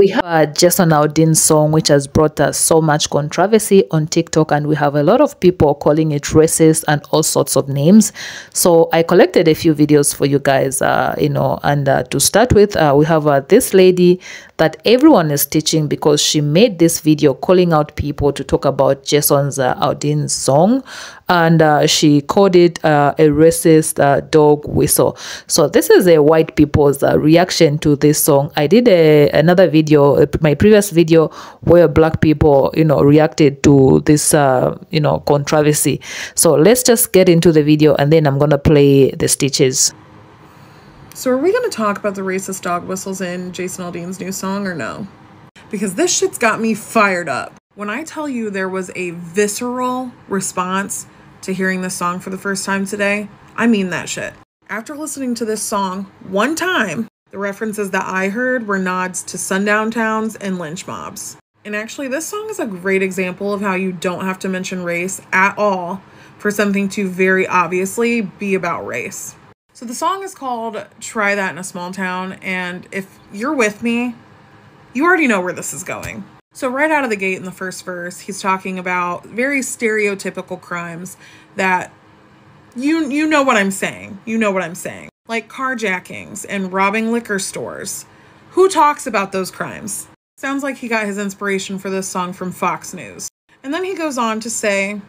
we have Jason Aldean's song, which has brought us so much controversy on TikTok, and we have a lot of people calling it racist and all sorts of names. So I collected a few videos for you guys, and to start with, we have this lady that everyone is teaching because she made this video calling out people to talk about Jason's Aldean's song, and she called it a racist dog whistle. So this is a white people's reaction to this song. I did another video, my previous video, where black people reacted to this controversy. So let's just get into the video, and then I'm gonna play the stitches. So are we going to talk about the racist dog whistles in Jason Aldean's new song or no? Because this shit's got me fired up. When I tell you there was a visceral response to hearing this song for the first time today, I mean that shit. After listening to this song one time, the references that I heard were nods to sundown towns and lynch mobs. And actually, this song is a great example of how you don't have to mention race at all for something to very obviously be about race. So the song is called Try That in a Small Town, and if you're with me, you already know where this is going. So right out of the gate in the first verse, he's talking about very stereotypical crimes that you know what I'm saying. You know what I'm saying. Like carjackings and robbing liquor stores. Who talks about those crimes? Sounds like he got his inspiration for this song from Fox News. And then he goes on to say,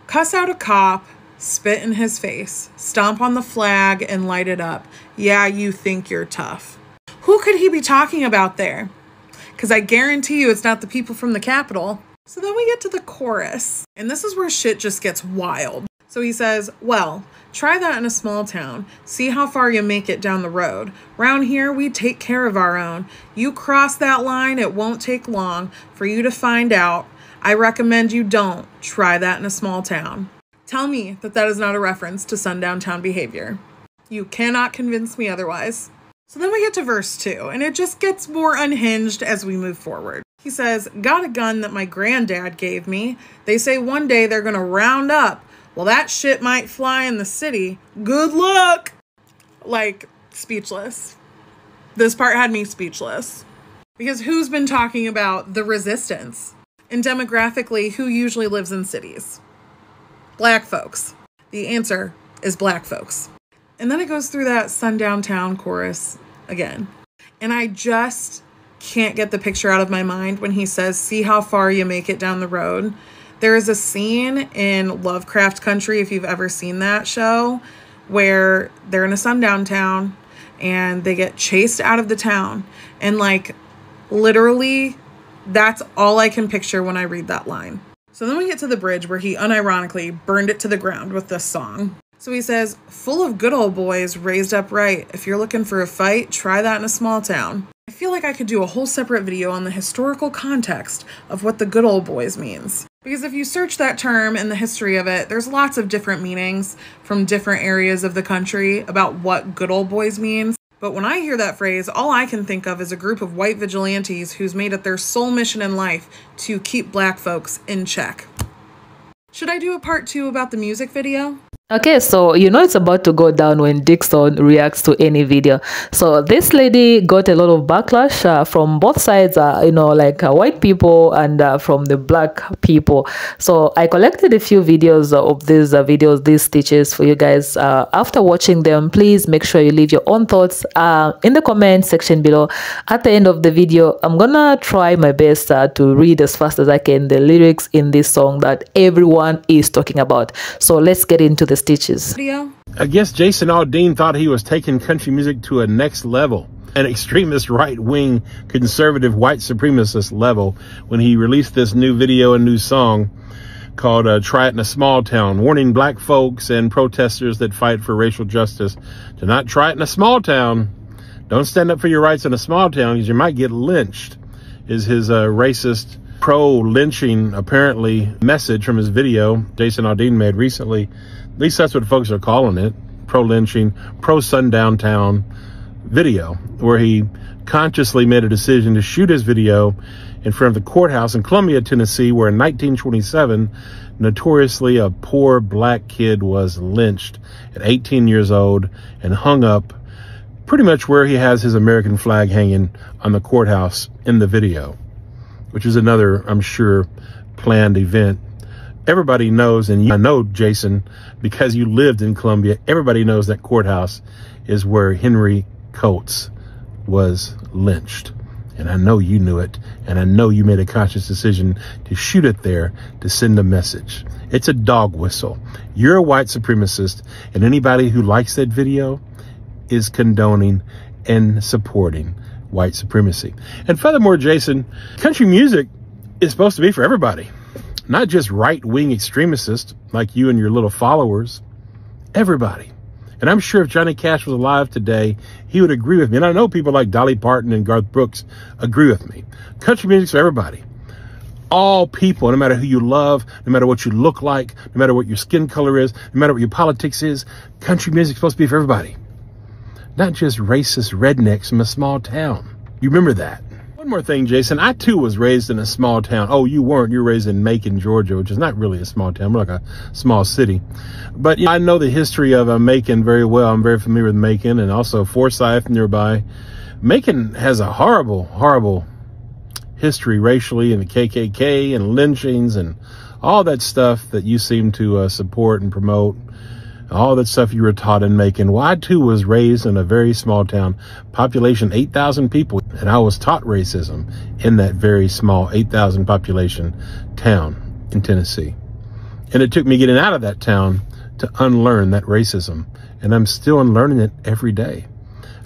cuss out a cop, spit in his face, stomp on the flag and light it up. Yeah, you think you're tough. Who could he be talking about there? Because I guarantee you it's not the people from the Capitol. So then we get to the chorus, and this is where shit just gets wild. So he says, well, try that in a small town. See how far you make it down the road. Round here, we take care of our own. You cross that line, it won't take long for you to find out. I recommend you don't try that in a small town. Tell me that that is not a reference to sundown town behavior. You cannot convince me otherwise. So then we get to verse 2, and it just gets more unhinged as we move forward. He says, got a gun that my granddad gave me. They say one day they're gonna round up. Well, that shit might fly in the city. Good luck! Like, speechless. This part had me speechless. Because who's been talking about the resistance? And demographically, who usually lives in cities? Black folks. The answer is black folks. And then it goes through that sundown town chorus again. And I just can't get the picture out of my mind when he says, see how far you make it down the road. There is a scene in Lovecraft Country, if you've ever seen that show, where they're in a sundown town and they get chased out of the town. And like, literally, that's all I can picture when I read that line. So then we get to the bridge where he unironically burned it to the ground with this song. So he says, full of good old boys raised up right. If you're looking for a fight, try that in a small town. I feel like I could do a whole separate video on the historical context of what the good old boys means. Because if you search that term and the history of it, there's lots of different meanings from different areas of the country about what good old boys means. But when I hear that phrase, all I can think of is a group of white vigilantes who's made it their sole mission in life to keep black folks in check. Should I do a part 2 about the music video? Okay, so it's about to go down when Dixon reacts to any video. So this lady got a lot of backlash from both sides, white people and from the black people. So I collected a few videos of these stitches for you guys. After watching them, please make sure you leave your own thoughts in the comment section below. At the end of the video, I'm gonna try my best to read as fast as I can the lyrics in this song that everyone is talking about. So let's get into the stitches. I guess Jason Aldean thought he was taking country music to a next level, an extremist right-wing conservative white supremacist level, when he released this new video and new song called Try It in a Small Town, warning black folks and protesters that fight for racial justice to not try it in a small town. Don't stand up for your rights in a small town because you might get lynched, is his racist pro-lynching, apparently, message from his video Jason Aldean made recently. At least that's what folks are calling it. Pro-lynching, pro-sundown town video, where he consciously made a decision to shoot his video in front of the courthouse in Columbia, Tennessee, where in 1927, notoriously a poor black kid was lynched at 18 years old and hung up pretty much where he has his American flag hanging on the courthouse in the video, which is another, I'm sure, planned event. Everybody knows, and I know, Jason, because you lived in Columbia, everybody knows that courthouse is where Henry Coates was lynched. And I know you knew it, and I know you made a conscious decision to shoot it there to send a message. It's a dog whistle. You're a white supremacist, and anybody who likes that video is condoning and supporting white supremacy. And furthermore, Jason, country music is supposed to be for everybody, not just right-wing extremists like you and your little followers. Everybody. And I'm sure if Johnny Cash was alive today, he would agree with me. And I know people like Dolly Parton and Garth Brooks agree with me. Country music's for everybody. All people, no matter who you love, no matter what you look like, no matter what your skin color is, no matter what your politics is, country music's supposed to be for everybody. Not just racist rednecks from a small town. You remember that. One more thing, Jason. I, too, was raised in a small town. Oh, you weren't. You were raised in Macon, Georgia, which is not really a small town, more like a small city. But you know, I know the history of Macon very well. I'm very familiar with Macon and also Forsyth nearby. Macon has a horrible, horrible history racially, and the KKK and lynchings and all that stuff that you seem to support and promote. All that stuff you were taught in Macon. Well, I, too, was raised in a very small town, population 8,000 people, and I was taught racism in that very small 8,000 population town in Tennessee. And it took me getting out of that town to unlearn that racism, and I'm still unlearning it every day.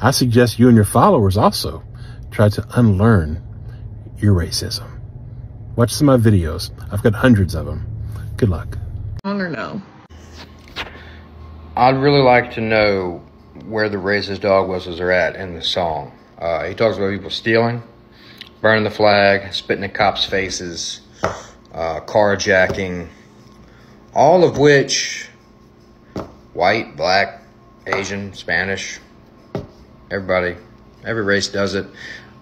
I suggest you and your followers also try to unlearn your racism. Watch some of my videos. I've got hundreds of them. Good luck. Wrong or no? I'd really like to know where the racist dog whistles are at in the song. He talks about people stealing, burning the flag, spitting in cops' faces, carjacking, all of which white, black, Asian, Spanish, everybody, every race does it.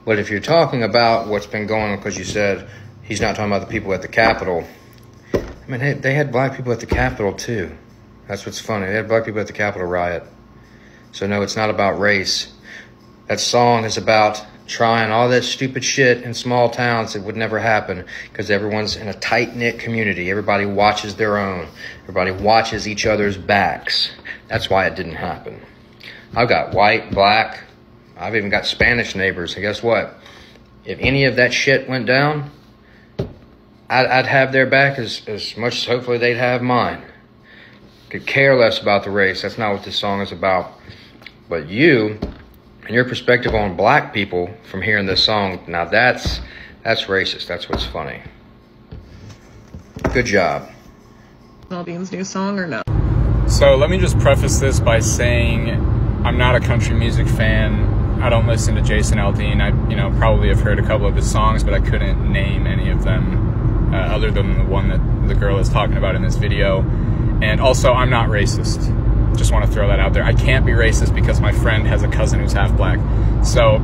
But if you're talking about what's been going on, because you said he's not talking about the people at the Capitol. I mean, they had black people at the Capitol too. That's what's funny. They had black people at the Capitol riot. So no, it's not about race. That song is about trying all that stupid shit in small towns that would never happen because everyone's in a tight-knit community. Everybody watches their own. Everybody watches each other's backs. That's why it didn't happen. I've got white, black. I've even got Spanish neighbors. And guess what? If any of that shit went down, I'd have their back as much as hopefully they'd have mine. Could care less about the race. That's not what this song is about. But you and your perspective on black people from hearing this song, now that's racist. That's what's funny. Good job. Aldean'S new song or no? So let me just preface this by saying I'm not a country music fan. I don't listen to Jason Aldean. I probably have heard a couple of his songs, but I couldn't name any of them other than the one that the girl is talking about in this video. And also, I'm not racist. Just want to throw that out there. I can't be racist because my friend has a cousin who's half black. So,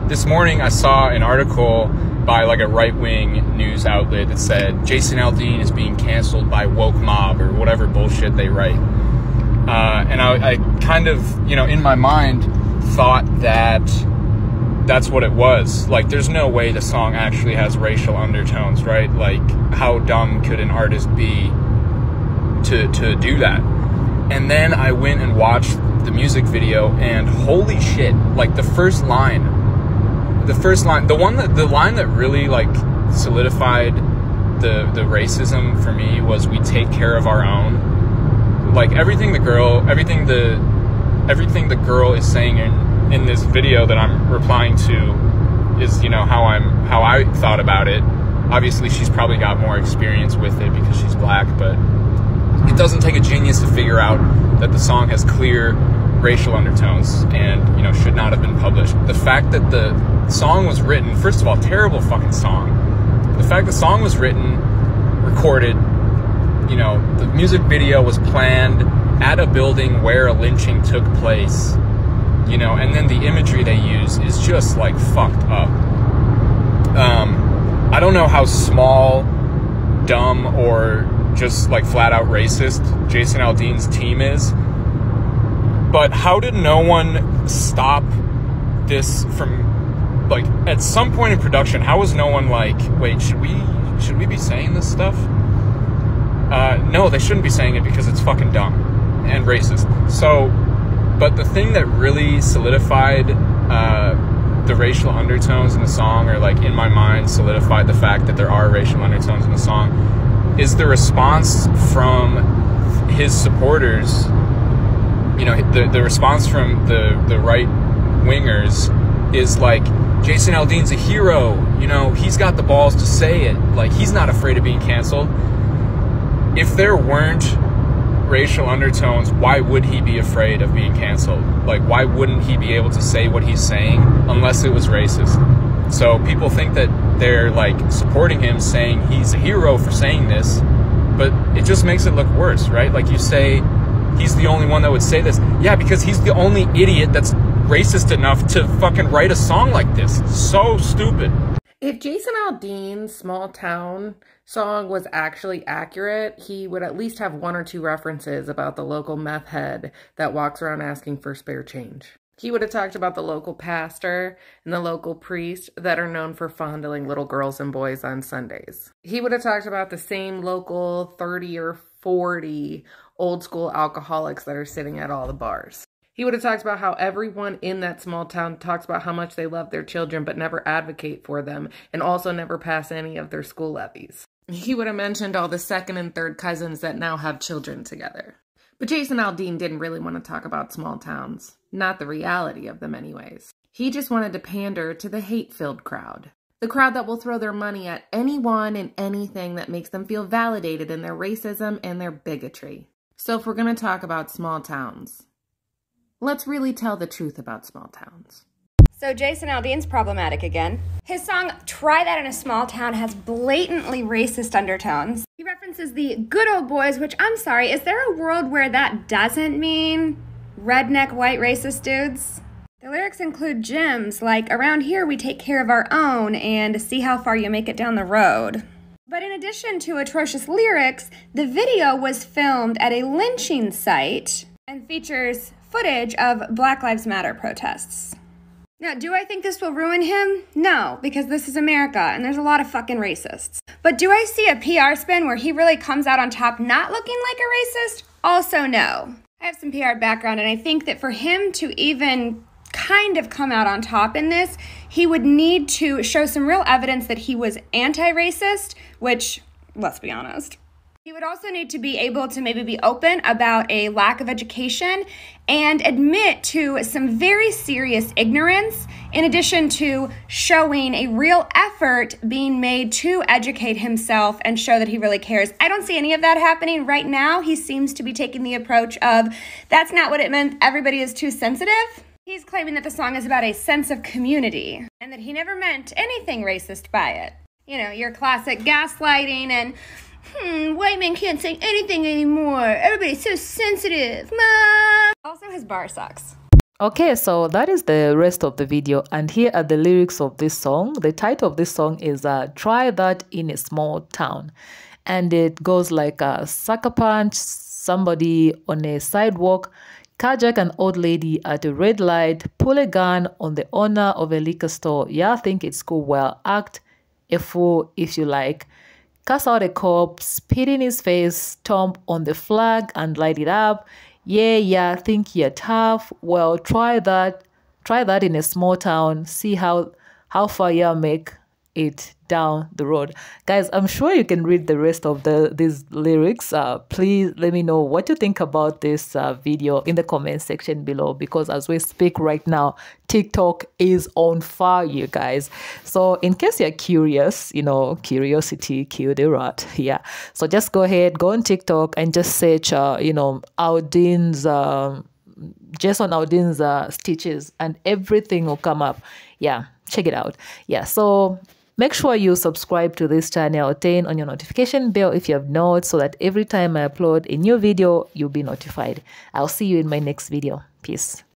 this morning I saw an article by like a right-wing news outlet that said Jason Aldean is being canceled by woke mob or whatever bullshit they write. And I kind of, in my mind thought that that's what it was. Like, there's no way the song actually has racial undertones, right? Like, how dumb could an artist be to do that? And then I went and watched the music video, and holy shit, like the line that really like solidified the racism for me was "We take care of our own." Like everything the girl is saying in this video that I'm replying to is, how I thought about it. Obviously, she's probably got more experience with it because she's black, but it doesn't take a genius to figure out that the song has clear racial undertones and, should not have been published. The fact that the song was written, first of all, terrible fucking song. The fact the song was written, recorded, the music video was planned at a building where a lynching took place, and then the imagery they use is just like fucked up. I don't know how small, dumb, or just like flat out racist Jason Aldean's team is, But how did no one stop this from, like, at some point in production, how was no one like, wait, should we be saying this stuff? No, they shouldn't be saying it because it's fucking dumb and racist. So, but the thing that really solidified the racial undertones in the song, or like in my mind solidified the fact that there are racial undertones in the song, is the response from his supporters. You know, the response from the right wingers is like, Jason Aldean's a hero, you know, he's got the balls to say it, like he's not afraid of being canceled. If there weren't racial undertones, why would he be afraid of being canceled? Like, why wouldn't he be able to say what he's saying unless it was racist? So people think that they're like supporting him, saying he's a hero for saying this, but it just makes it look worse, right? Like, you say he's the only one that would say this. Yeah, because he's the only idiot that's racist enough to fucking write a song like this. So stupid. If Jason Aldean's Small Town song was actually accurate, he would at least have 1 or 2 references about the local meth head that walks around asking for spare change. He would have talked about the local pastor and the local priest that are known for fondling little girls and boys on Sundays. He would have talked about the same local 30 or 40 old school alcoholics that are sitting at all the bars. He would have talked about how everyone in that small town talks about how much they love their children but never advocate for them, and also never pass any of their school levies. He would have mentioned all the second and third cousins that now have children together. But Jason Aldean didn't really want to talk about small towns. Not the reality of them anyways. He just wanted to pander to the hate-filled crowd. The crowd that will throw their money at anyone and anything that makes them feel validated in their racism and their bigotry. So if we're going to talk about small towns, let's really tell the truth about small towns. So Jason Aldean's problematic again. His song, Try That in a Small Town, has blatantly racist undertones. He references the good old boys, which, I'm sorry, is there a world where that doesn't mean redneck white racist dudes? The lyrics include gems like, around here we take care of our own and see how far you make it down the road. But in addition to atrocious lyrics, the video was filmed at a lynching site and features footage of Black Lives Matter protests. Now, do I think this will ruin him? No, because this is America and there's a lot of fucking racists. But do I see a PR spin where he really comes out on top not looking like a racist? Also no. I have some PR background, and I think that for him to even kind of come out on top in this, he would need to show some real evidence that he was anti-racist, which, let's be honest. He would also need to be able to maybe be open about a lack of education and admit to some very serious ignorance, in addition to showing a real effort being made to educate himself and show that he really cares. I don't see any of that happening right now. He seems to be taking the approach of, that's not what it meant, everybody is too sensitive. He's claiming that the song is about a sense of community and that he never meant anything racist by it. You know, your classic gaslighting and white men can't say anything anymore. Everybody's so sensitive. Mom. Also, his bar sucks. Okay, so that is the rest of the video, and here are the lyrics of this song. The title of this song is Try That in a Small Town, and it goes like a sucker punch somebody on a sidewalk, carjack an old lady at a red light, pull a gun on the owner of a liquor store. Yeah, think it's cool. Well, act a fool if you like. Cuss out a cop, spit in his face, stomp on the flag and light it up. Yeah, think you're tough. Well, try that in a small town. See how far you make it down the road. Guys, I'm sure you can read the rest of these lyrics. Please let me know what you think about this video in the comment section below, because as we speak right now, TikTok is on fire, you guys. So in case you're curious, you know, curiosity killed a rat. Yeah, so just go ahead, go on TikTok and just search you know, Aldean's Jason Aldean's stitches, and everything will come up. Yeah, check it out. Yeah, so make sure you subscribe to this channel, turn on your notification bell if you have not, so that every time I upload a new video, you'll be notified. I'll see you in my next video. Peace.